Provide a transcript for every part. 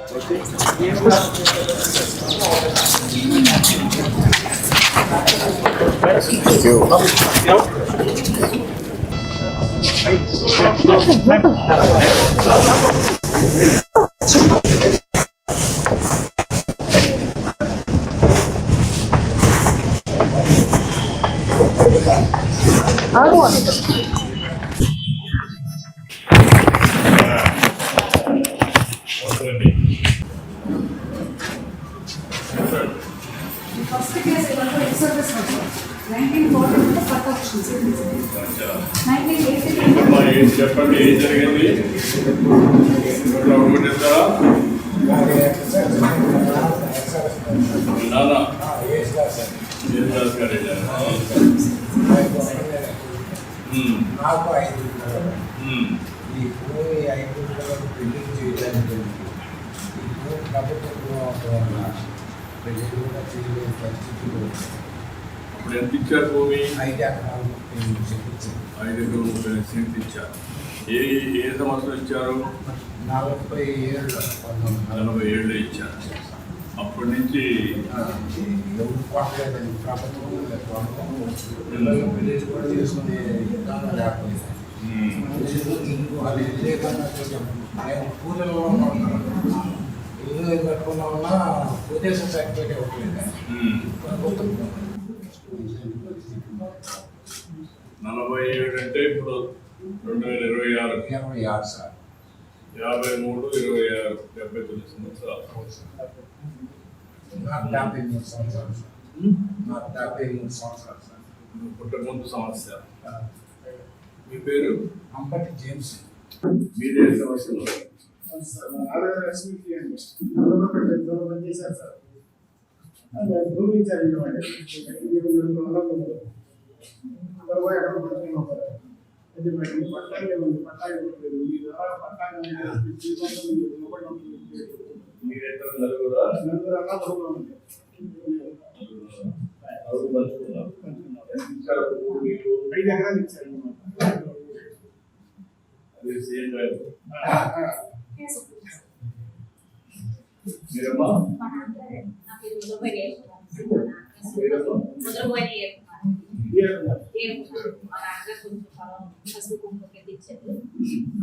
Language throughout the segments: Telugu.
First case ex-service 1940 cut options. 1980 చెప్పండి ఏం జరిగింది నానా నాకు 5 ఈ భూమి 5 బిల్డింగ్ చేయడానికి ఈ భూమి ప్రభుత్వం బిల్డింగ్ కూడా చేయలేని పరిస్థితులు. ఇప్పుడు ఎంత ఇచ్చారు భూమి? 5 ఎకరాలు 5 ఎకరాలు 30 సెంట్లు ఇచ్చారు. ఏ సంవత్సరం ఇచ్చారు? 47 ఇచ్చారు. అప్పటి నుంచి ఎవరు కొట్టలేదని ప్రభుత్వం విలేజ్ కూడా చేసుకునే విధానం లేకపోయింది. వాళ్ళు లేకుండా నేను పూజలో ఉన్నాను, ఇల్లు కట్టుకున్నా ఉన్నా ప్రదేశం సర్టిఫికేట్ ఇవ్వట్లేదు. 47 అంటే ఇప్పుడు 2026 సార్. 53, 26, 79 సంవత్సరాలు. నాకు 73 సంవత్సరాలు సార్. నాకు 73 సంవత్సరాలు సార్. పుట్టకముందు సమస్య. మీ పేరు? అంబటి జేమ్స్. మీదే సమస్యలు? చేశారు సార్. భూమించారు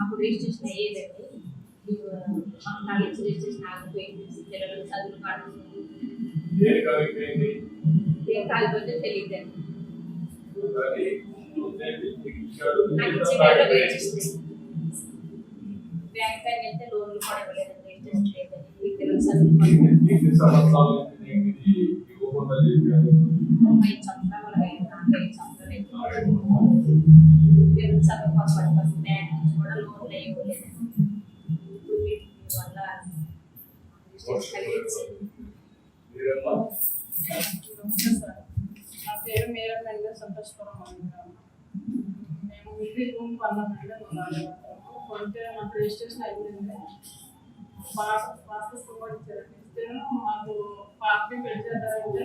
అప్పుడు రిజిస్ట్రేషన్ అయ్యేదండి. రిజిస్ట్రేషన్ ఆగిపోయింది. పిల్లలు చదువులు కాకపోతే తెలియదండి. బ్యాంక్ పైన వెళ్తే లోన్లు కూడా ఇవ్వలేదండి. రిజిస్ట్రేషన్ లేదండి. పిల్లలు చదువులు 5 సంవత్సరాలు 5 సంవత్సరాలు పిల్లలు చదువుకోవాలి. బ్యాంక్ నుంచి కూడా లోన్లు ఇవ్వలేదండి. వల్ల నా పేరు మేరమండి సంతోషపురం. మేము ఇంటి రూమ్ కొన్నామండి. కొంటే మాకు రిజిస్ట్రేషన్ అయిపోయింది. పాస్ పుస్తకం ఇచ్చారండి. ఇస్తే మాకు పార్టీ పెంచారంటే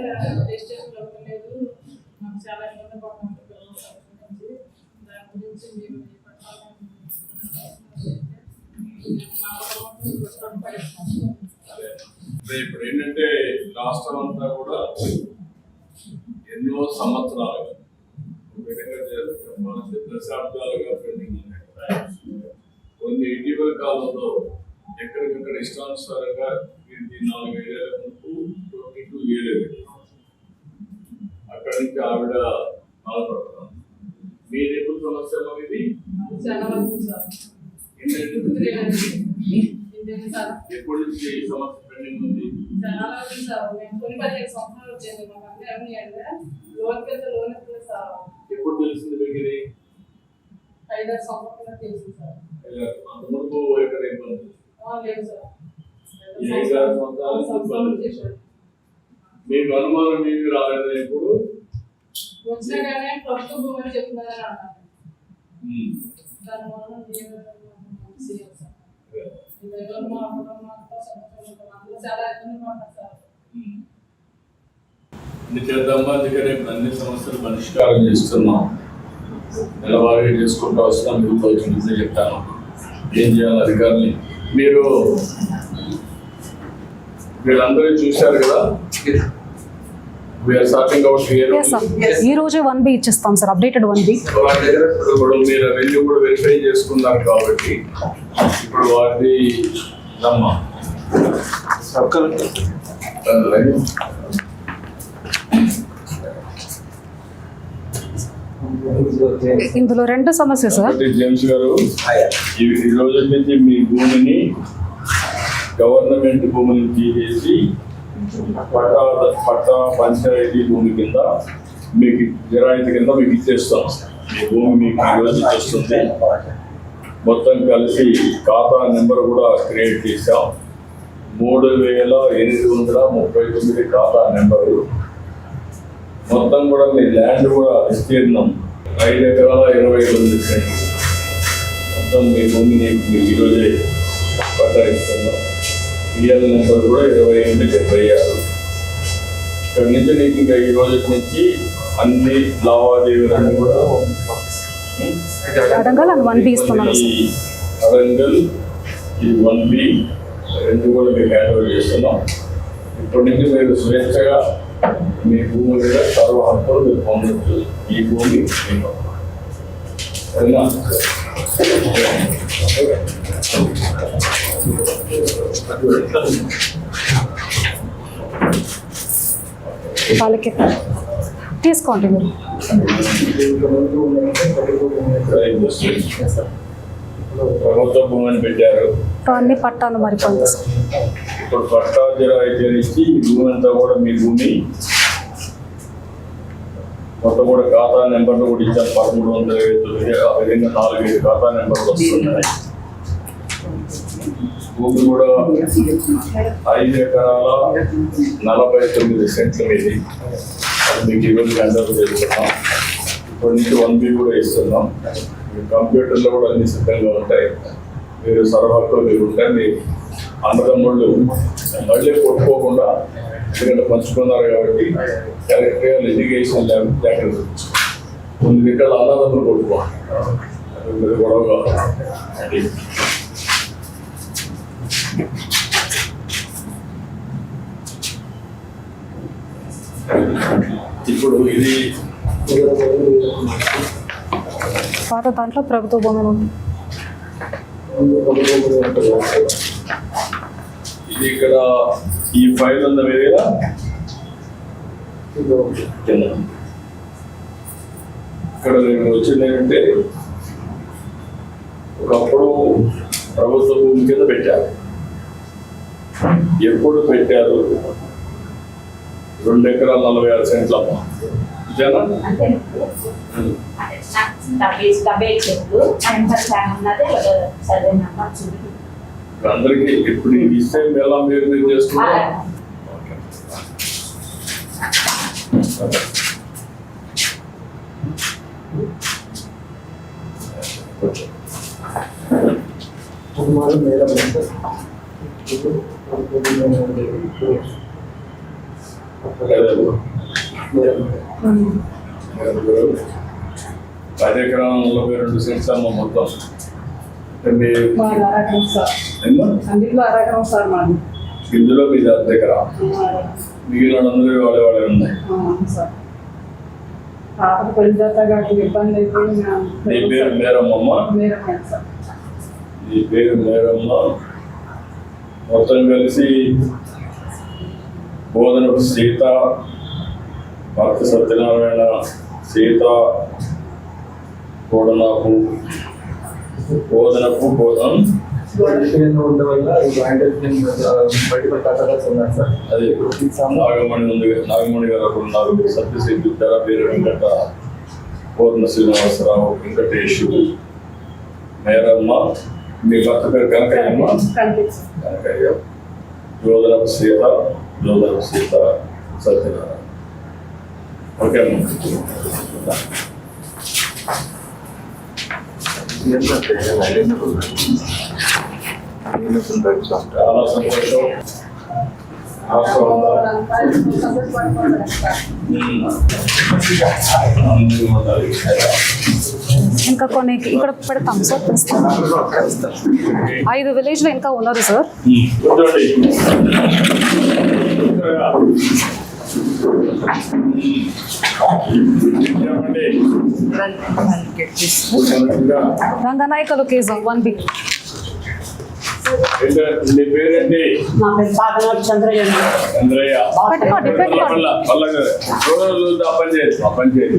రిజిస్ట్రేషన్ అవ్వలేదు. మాకు చాలా ఇబ్బంది పడుతుంది. దాని గురించి మీరు ఇప్పుడు ఏంటంటే రాష్ట్రం అంతా కూడా ఎన్నో సంవత్సరాలుగా దశాబ్దాలుగా పెండింగ్ ఉన్నాయి. కొన్ని ఇటీవల కాలంలో ఎక్కడికక్కడ ఇష్టానుసారంగా 4 ఏళ్ళ ముందు 22 ఏళ్ళు అక్కడి నుంచి ఆవిడ బాధపడుతున్నాం. మీరు ఎప్పుడు సమస్య ఇది ఎప్పటి నుంచి సమస్య పెండింగ్ ఉంది? చాలా సార్. మేము కొన్ని 15 సంవత్సరాలు వచ్చేది. మా మమ్మీ లోన్ కింద లోన్ ఇస్తుంది సార్. ఎప్పుడు తెలిసింది మీకు? 5-6 సంవత్సరాలు తెలిసింది సార్. అంతవరకు ఎక్కడ ఇబ్బంది లేదు సార్. 5 సంవత్సరాలు మీకు అనుమానం మీకు రాలేదు? ఎప్పుడు వచ్చినా కానీ ప్రభుత్వ భూమి చెప్తున్నారని అన్నారు. దానివల్ల చేద్దామా? అందుకనే అన్ని సమస్యలు పరిష్కారం చేస్తున్నాం. నెలవారీ చేసుకుంటూ వస్తున్నాం. మీకు చెప్తాను ఏం చేయాలి అధికారులు. మీరు వీళ్ళందరూ చూశారు కదా. We are sorting out here. Yes sir, ఈ రోజే 1B ఇచ్చేస్తాం సార్, అప్డేటెడ్ 1B. ఇప్పుడు మీరు అవన్నీ కూడా వెరిఫై చేసుకున్నారు కాబట్టి ఇప్పుడు వాటి నమ్మా ఇందులో 2 సమస్య సార్. జేమ్స్ గారు, ఈ రోజు నుంచి మీ భూమిని గవర్నమెంట్ భూమిని తీసేసి పట్టా పంచాయతీ భూమి కింద మీకు జిరాయితీ కింద మీకు ఇచ్చేస్తాం. మీ భూమి మీకు ఈ రోజు ఇచ్చేస్తుంది. మొత్తం కలిసి ఖాతా నెంబర్ కూడా క్రియేట్ చేసాం. 3839 ఖాతా నెంబరు. మొత్తం కూడా మీ ల్యాండ్ కూడా విస్తీర్ణం 5 ఎకరాల 29 సెంట్లు. మొత్తం మీ భూమిని మీకు ఈరోజే పట్టా ఇస్తున్నాం. పిఎల్ నెంబర్ కూడా 2876. ఇక్కడి నుంచి నీకు ఇంకా ఈ రోజు నుంచి అన్ని లావాదేవీలన్నీ కూడా అడంగల్ అండ్ 1B ఇస్తున్నాను సార్. అడంగల్ ఈ 1B 2 కూడా మీకు హ్యాండ్ ఓవర్ చేస్తున్నాం. ఇప్పటి నుంచి మీరు స్వేచ్ఛగా మీ భూమి మీద సర్వ హక్కులు మీరు పొందవచ్చు. ఈ భూమి మీకు అవునా? వాళ్ళకి తీసుకోండి మీరు. ప్రభుత్వ భూమిని పెట్టారు. అన్ని పట్టాను మరి కొంత సార్. ఇప్పుడు పట్టా జిరాయితీ ఇచ్చి ఈ భూమి అంతా కూడా మీ భూమి మొత్తం కూడా ఖాతా నెంబర్లు కూడా ఇచ్చారు. 1359 ఆ విధంగా 4-5 ఖాతా నెంబర్లు వస్తున్నాయి. భూమి కూడా 5 ఎకరాల 49 సెంట్ల మీది. అది మీకు ఈరోజు హ్యాండ్ ఓవర్ చేస్తున్నాం. ఇప్పటి నుంచి 1B కూడా ఇస్తున్నాం. కంప్యూటర్లో కూడా అన్ని సిద్ధంగా ఉంటాయి. మీరు సర్వహక్కులు మీరు ఉంటాయి. మీ అన్నదమ్ముళ్ళు మళ్ళీ కొట్టుకోకుండా ఎందుకంటే పంచుకున్నారు కాబట్టి ఎలక్ట్రికల్ ఎడ్యుకేషన్ జాగ్రత్త. కొన్ని దగ్గర అన్నదమ్ములు కొట్టుకోండి, అది గొడవగా. ఇప్పుడు ఇది పాత దాంట్లో ప్రభుత్వ భూమి ఉంది. ఇది ఇక్కడ ఈ ఫైల్ ఉన్న వేరేగా ఇక్కడ నేను వచ్చింది ఏంటంటే ఒకప్పుడు ప్రభుత్వ భూమి కింద పెట్టారు. ఎప్పుడు పెట్టారు? 2 ఎకరాల 46 సెంట్ల జనా అందరికి ఇప్పుడు ఇస్తే ఎలా మీరు చేసుకున్నారు? పది ఎకరాల 42 సెంట్ల మొత్తం. ఇందులో మీది 10 ఎకరా, మిగిలిన అందరూ వాళ్ళే ఉన్నాయి. నీ పేరు మేరమ్మ. నీ పేరు మేరమ్మ. మొత్తం కలిసి బోధనపు సీత, భర్త సత్యనారాయణ, సీత, బోధనపు బోధనపు బోధం. అదే నాగమణి ఉంది. నాగమణి గారు అప్పుడు ఉన్నారు. సత్యశీలి పేరు వెంకట, పూర్ణ శ్రీనివాసరావు, వెంకటేష్, మేరమ్మ. మీ భర్త పేరు కనకయ్యమ్మ. కనకయ్య, జోదరపు సీత, జోదరపు సీత, సత్యనారాయణ. ఓకే అమ్మ. చాలా సంతోషం. ఇంకా కొన్ని ఇక్కడ పెడతాం సార్. 5 విలేజ్లో ఇంకా ఉన్నారు సార్. ఏమండి? Ranganayaka location 1B. నీ పేరేంటి? నా పేరు పాతనాడు చంద్రయ్య అండి. చంద్రయ్య. పెట్టుకోండి, పెట్టుకోండి. పని చేయదు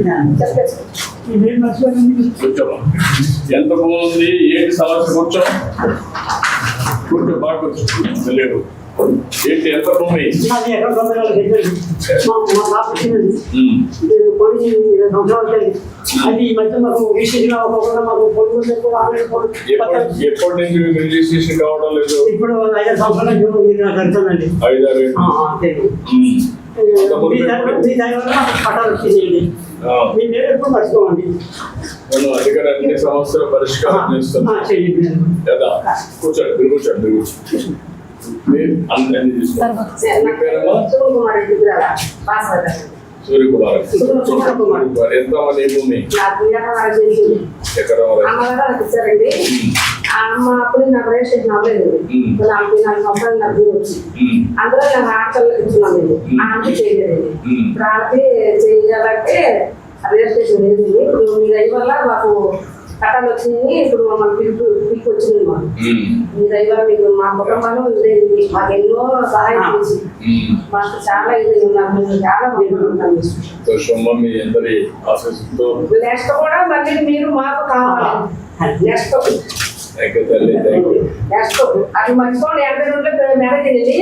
ఇదేం మర్చిపోయింది. కూర్చోమా. ఎంత భూమి ఉంది, ఏంటి సమస్య? కూర్చో కూర్చో, బాగా కూర్చో. లేవు ఏంటి, ఎంత భూమి? నాది ఎక్కడ 90 గెలిచింది. మా బాబు చిన్నది. నేను కొని 20 సంవత్సరాలు అయింది. అది ఈ మధ్య మాకు రిజిస్ట్రేషన్ అవ్వకుండా మాకు పొడుగు కూడా ఎప్పటి నుంచి మీకు రిజిస్ట్రేషన్ కావడం లేదు? ఇప్పుడు 5 సంవత్సరాలు జరుగుతుందండి. 5-6 మీ దానివల్ల మాకు పట్టాలు వచ్చిందండి. మీ పేరు ఎప్పుడు మర్చిపోండి. మనం అధికార అన్ని సమస్యల పరిష్కారం చేస్తున్నాం కదా. కూర్చోండి, మీరు కూర్చోండి, మీరు కూర్చోండి. అన్ని తీసుకోండి. మీ పేరమ్మా? సూర్యకుమార్. ఎంతమంది భూమి? ఎకరం వరకు? ఇచ్చారండి. అమ్మ అప్పుడు నాకు రిజిస్ట్రేషన్ అవ్వలేదు. 4 సంవత్సరాలు నాకు వచ్చి అందులో నాకు ఆటలు ఇచ్చున్నాను. ఆమె చేయలేదండి. ఇప్పుడు ఆమెకి చేయాలంటే రిజిస్ట్రేషన్ లేదు. ఇప్పుడు మీ దయ వల్ల మాకు కట్టాలు వచ్చినాయి. ఇప్పుడు మన పిలుపు వచ్చింది. మీ దయ వల్ల మీకు మా కుటుంబాలు ఇదేంది మాకు ఎన్నో సహాయం చేసి మాకు చాలా ఇది ఉన్నాము. చాలా బాగుంటాము. మీ అందరి ఆశీస్సుతో నెక్స్ట్ కూడా మళ్ళీ మీరు మాకు కావాలి. నెక్స్ట్ నెక్స్ట్ అది మర్చిపోండి. 82 మ్యారేజ్ అయింది.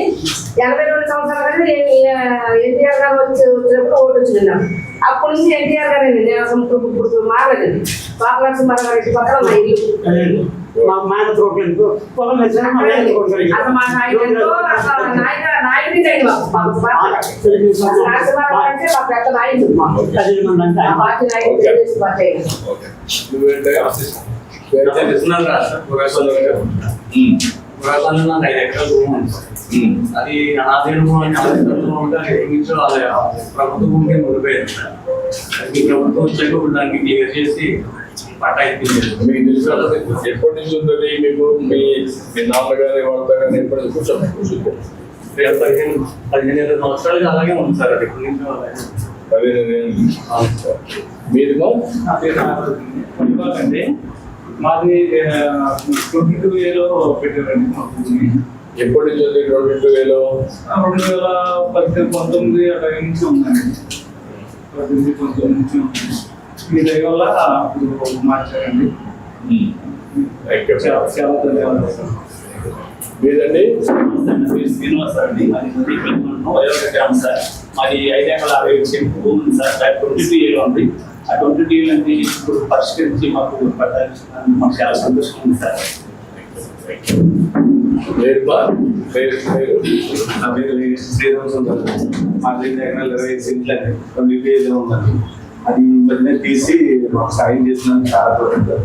82 సంవత్సరాలు కానీ ఎన్టీఆర్ గారు వచ్చినప్పుడు ఓటు వచ్చింది నాకు. అప్పటి నుంచి ఎన్టీఆర్ గారు అండి. నేను అసలు ఇప్పుడు మారలేదు. పాపలక్ష్మణ గారు ఇంటి పక్కన మా ఇల్లు. మా మేన తోటలు పొలం వేసాను. మా మేన తోటలు అసలు మా నాయకుడితో నాయకుడి అంటే మా పెద్ద నాయకుడు. 10 మంది అంటే ఆ పార్టీ నాయకుడు పార్టీ. నాకు 5 ఎకరాల భూమి ఉంది సార్. అది అనాథైన భూమి ప్రభుత్వ భూమికి ముడిపోయింది సార్. అది ప్రభుత్వం వచ్చాక ఇప్పుడు దానికి క్లియర్ చేసి పట్టా ఇప్పించారు. మీకు తెలుసు ఎప్పటి నుంచి ఉందండి మీకు? మీ నాన్నగారి వాళ్ళ కానీ ఎప్పటి నుంచి? కూర్చోండి, కూర్చుంటారు. 15 సంవత్సరాలుగా అలాగే ఉంది సార్. అది ఎప్పటి నుంచి 15 ఏళ్ళు. మీరు అండి మాది 22A పెట్టారండి. ఎప్పటి నుంచి ఉంది? 22A 2019 అట్లా నుంచి ఉందండి. 19 నుంచి ఉంది. మీ దగ్గర వల్ల ఇప్పుడు మార్చారండి. చాలా ధన్యవాదాలు సార్. మీదండి? శ్రీనివాస్ అండి. అది డ్యామ్ సార్. మాది 5 ఎకరాల 60 సెంట్లు భూమి ఉంది సార్. 22A ఉంది. ఆ 22A అంటే ఇప్పుడు పరిష్కరించి మాకు పట్టాలి. మాకు చాలా సంతోషంగా ఉంది సార్. నా పేరు శ్రీరామ్ సుందర్. మా 5 ఎకరాల 25 సెంట్లు అండి. 22A ఉందండి. అది మధ్యన తీసి మాకు సాయం చేసినందుకు చాలా కోరుకుంటారు.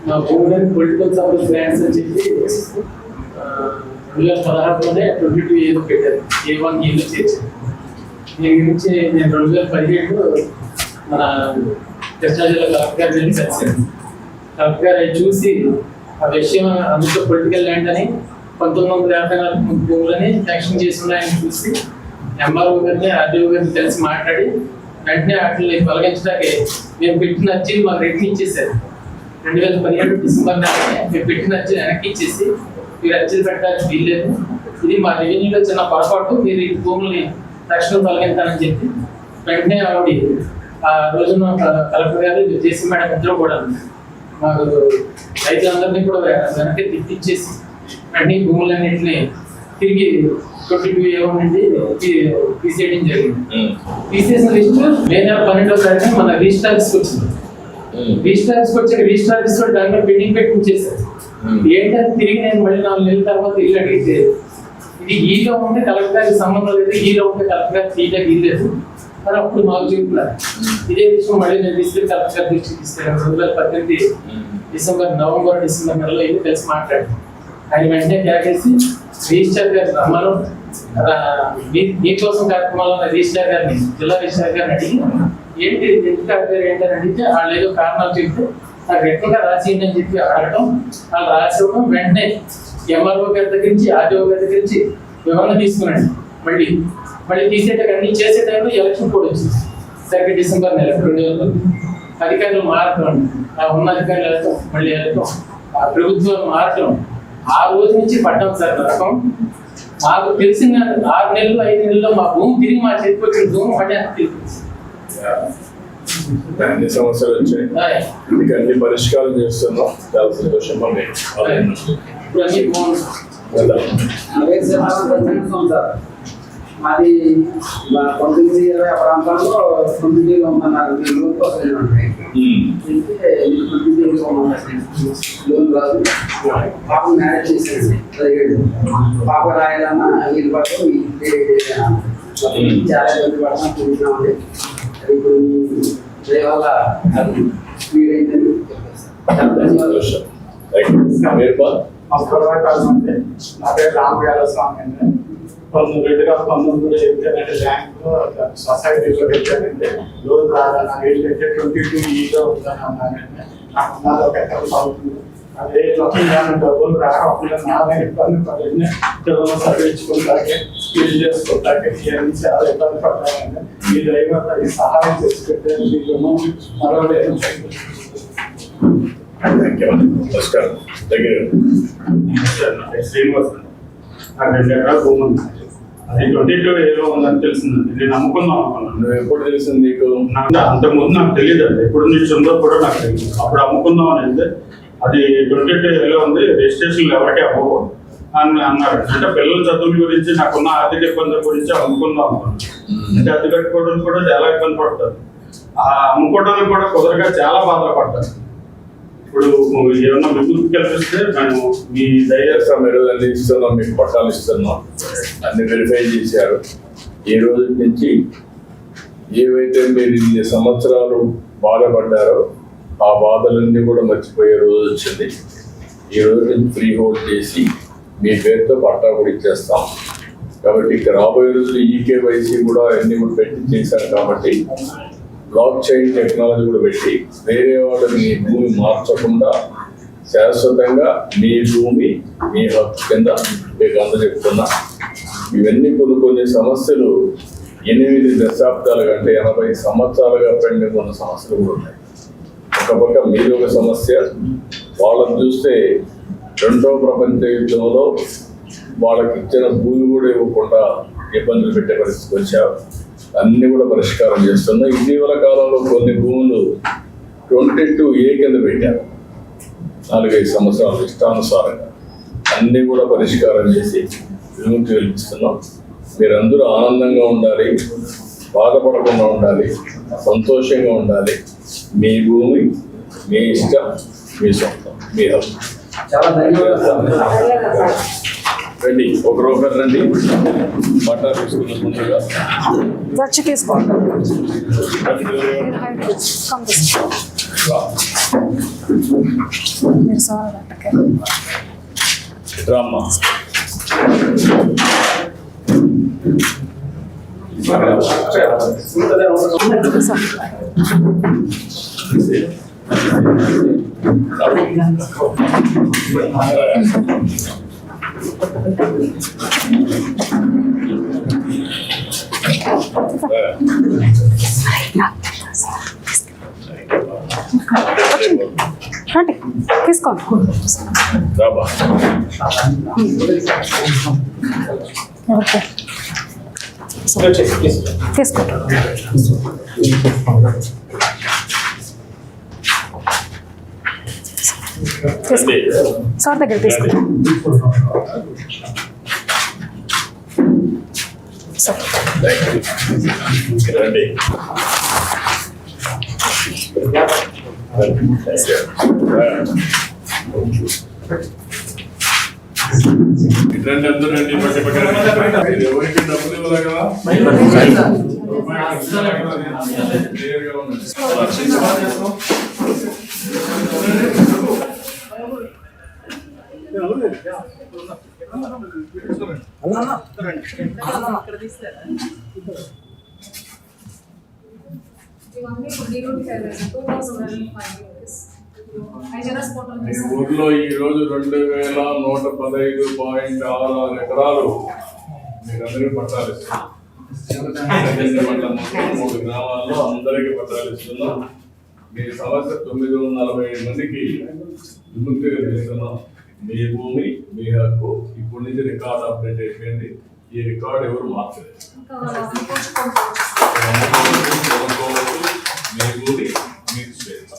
నా భూమి పొలిటికల్ సపోర్ట్ గ్రాంట్స్ అని చెప్పి 2016లోనే 22A పెట్టారు. A1 ఏలో చేర్చారు. దీని గురించి నేను 2017 మన కృష్ణా జిల్లా కలెక్టర్ గారు వెళ్ళి కలిసాను. కలెక్టర్ గారు అది చూసి ఆ విషయం అందులో పొలిటికల్ ల్యాండ్ అని 1954 భూములని శాంక్షన్ చేసి ఉన్నాయని చూసి ఎంఆర్ఓ గారిని ఆర్డీఓ గారిని కలిసి మాట్లాడి వెంటనే వాటిని తొలగించడానికి మేము పెట్టిన అర్జీని మాకు రిటర్న్ ఇచ్చేసారు. 2017 డిసెంబర్ నెలనే మేము పెట్టిన అర్జీని వెనక్కి ఇచ్చేసి మీరు అర్జీలు పెట్టడానికి వీల్లేదు, ఇది మా రెవెన్యూలో చిన్న పొరపాటు, మీరు ఈ భూముల్ని తక్షణం తొలగించాలని చెప్పి వెంటనే ఆవిడ ఆ రోజున కలెక్టర్ గారు జేసీ మేడం ఇద్దరు కూడా మాకు రైతులందరినీ కూడా వెనక్కి తిప్పించేసి వెంటనే భూములన్నింటినీ తిరిగి 22A నుండి తీసేయడం జరిగింది. తీసేసిన లిస్టు మే నెల 12వ తారీఖున మన రిజిస్టర్ ఆఫీస్కి వచ్చింది. రిజిస్టర్ ఆఫీస్కి వచ్చాక రిజిస్టర్ ఆఫీస్ కూడా దాని మీద పెండింగ్ పెట్టించేసారు. ఏంటంటే తిరిగి నేను మళ్ళీ 4 నెలల తర్వాత ఇల్లు అడిగితే ఇది ఈలో ఉంటే కలెక్టర్ గారికి సంబంధం లేదు, ఈలో ఉంటే కలెక్టర్ గారికి తీయడానికి ఇల్లేదు అని అప్పుడు మాకు చెప్తున్నారు. ఇదే విషయం మళ్ళీ నేను తీసుకెళ్ళి కలెక్టర్ గారి దృష్టికి తీసుకెళ్ళాను. 2018 నవంబర్ డిసెంబర్ నెలలో ఇది కలిసి మాట్లాడాను. ఆయన వెంటనే క్యాకేసి రిజిస్టర్ గారు రమ్మను మీకోసం కార్యక్రమాల్లో రిజిస్టర్ గారిని జిల్లా రిజిస్టర్ గారిని అడిగి ఏంటి ఎందుకు అడిగారు ఏంటని అడిగితే వాళ్ళు ఏదో కారణాలు చెప్తే నాకు రెట్లుగా రాసియండి అని చెప్పి అడగటం, వాళ్ళు రాసి ఇవ్వడం, వెంటనే ఎంఆర్ఓ గారి దగ్గర నుంచి ఆర్టీఓ గారి దగ్గర నుంచి వివరణ తీసుకున్నాను. మళ్ళీ తీసేట అన్ని చేసే టైంలో ఎలక్షన్ కోడ్ వచ్చింది. సరిగ్గా డిసెంబర్ నెల 2000 అధికారులు మారటం, ఉన్న అధికారులు వెళ్తాం, మళ్ళీ వెళ్తాం, ఆ ప్రభుత్వం మారటం. ఆ రోజు నుంచి పడ్డాం సార్ నరకం. మాకు తెలిసిన 6 నెలలు 5 నెలల్లో మా భూమి తిరిగి మా చేతికి వచ్చిన భూమి పడ్డానికి అన్ని సమస్యలు వచ్చాయి, మీకు అన్ని పరిష్కారం చేస్తున్నాం. చాలా సంతోషం. ఇప్పుడు అన్ని భూములు మాది 1920 ప్రాంతంలో 9 లోన్ రాదు. పాప మ్యారేజ్ చేసేది 17 పాప రాయాలన్నా వీళ్ళు పడతాం, చాలా ఇబ్బంది పడతాం చూసినామండి. ఇప్పుడు మీ వల్ల అది స్పీడ్ అయిందని సంతోషం. నా పేరు రామగాల స్వామి అండి. 1919 చెప్పానంటే బ్యాంకులో సొసైటీలో పెట్టానంటే లోన్ రాదని ఏంటంటే 22E ఉందని అన్నానంటే నాకు ఉన్నది ఒక ఎకరం అవుతుంది. అదే లక్ష్యంగా డబ్బులు రాకపోయినా నాన్న ఇబ్బంది పడింది. పిల్లలు చదివించుకుంటాకే స్పీడ్ చేసుకుంటాకే ఇవన్నీ చాలా ఇబ్బంది పడ్డానండి. మీ డ్రైవర్ ఈ సహాయం చేసి పెట్టాను, మీకు మరవలేదు. నమస్కారం. దగ్గర శ్రీనివాస్ అండి. నాకు 2 ఎకరాల భూమి ఉంది. అది 22A ఉందని తెలిసిందండి. నేను అమ్ముకుందాం అనుకున్నాను. నువ్వు ఎప్పుడు తెలిసింది నీకు? అంతకుముందు నాకు తెలియదు అండి. ఎప్పుడు నుంచి ఉందో కూడా నాకు తెలియదు. అప్పుడు అమ్ముకుందాం అని అంటే అది 22A ఉంది, రిజిస్ట్రేషన్ ఎవరికీ అవ్వకూడదు అని అన్నారు. అంటే పిల్లల చదువుల గురించి, నాకున్న ఆర్థిక ఇబ్బందుల గురించి అమ్ముకుందాం అనుకున్నాను. అంటే అది కట్టుకోవడం కూడా చాలా ఇబ్బంది పడతారు. ఆ అమ్ముకోవడానికి కూడా కుదరగా చాలా బాధపడతారు. ఇప్పుడు ఏమన్నా విముక్తి కల్పిస్తే మేము మీ దయచేస్తాం. ఈరోజు అన్ని ఇస్తున్నాం, మీకు పట్టాలు ఇస్తున్నాం, అన్ని వెరిఫై చేశారు. ఈ రోజు నుంచి ఏవైతే మీరు 2 సంవత్సరాలు బాధపడ్డారో ఆ బాధలన్నీ కూడా మర్చిపోయే రోజు వచ్చింది. ఈ రోజు నుంచి ఫ్రీ హోల్డ్ చేసి మీ పేరుతో పట్టా కూడా ఇచ్చేస్తాం. కాబట్టి ఇక్కడ రాబోయే రోజులు ఈకేవైసీ కూడా అన్ని కూడా పెట్టి చేశారు. కాబట్టి బ్లాక్ చైన్ టెక్నాలజీ కూడా పెట్టి వేరే వాళ్ళని మీ భూమి మార్చకుండా శాశ్వతంగా మీ భూమి మీ హక్కు కింద మీకు అందజెప్తున్నా. ఇవన్నీ కొన్ని సమస్యలు 8 దశాబ్దాలుగా అంటే 80 సంవత్సరాలుగా పెండింగ్ ఉన్న సమస్యలు కూడా ఉన్నాయి. ఒక పక్క మీరు ఒక సమస్య, వాళ్ళని చూస్తే 2వ ప్రపంచ యుద్ధంలో వాళ్ళకి ఇచ్చిన భూమి కూడా ఇవ్వకుండా ఇబ్బందులు పెట్టే పరిస్థితికి వచ్చారు. అన్ని కూడా పరిష్కారం చేస్తున్నాయి. ఇటీవల కాలంలో కొన్ని భూములు 22A కింద పెట్టారు. 4-5 సంవత్సరాలు ఇష్టానుసారంగా అన్ని కూడా పరిష్కారం చేసి విముక్తి కల్పిస్తున్నాం. మీరందరూ ఆనందంగా ఉండాలి, బాధపడకుండా ఉండాలి, సంతోషంగా ఉండాలి. మీ భూమి మీ ఇష్టం, మీ సొంతం, మీ హక్కు. చాలా ధన్యవాదాలు. రండి, ఒకరొకరు రండి. బట్టలు తీసుకున్న ముందుగా వచ్చి తీసుకోండి. మీరు సార్ రామ్మా. తీసుకోండి. రాబా. ఓకే తీసుకోండి. సార్ దగ్గర తీసుకోండి. రండి. ఇట్లండి, అందరూ రండి. పక్క పక్కన ఎవరికి డబ్బులు ఇవ్వాలి కదా. క్లియర్గా ఉంది. ఇవన్నీ ఇప్పుడు 2005 2005 years. హైజరస్ పోర్టల్ మీ ఊర్లో ఈ రోజు 2115.66 ఎకరాలు మీరందరికీ పట్టాలు ఇస్తున్నాం. మండలం 3 గ్రామాల్లో అందరికీ పట్టాలు ఇస్తున్నాం. మీ సమస్య 940 మందికి విముక్తిగా చేస్తున్నాం. మీ భూమి మీ హక్కు ఇప్పటి నుంచి రికార్డ్ అప్డేట్ అయిపోయింది. ఈ రికార్డ్ ఎవరు మార్చలేదు. మీ భూమి మీకు స్వేచ్ఛ.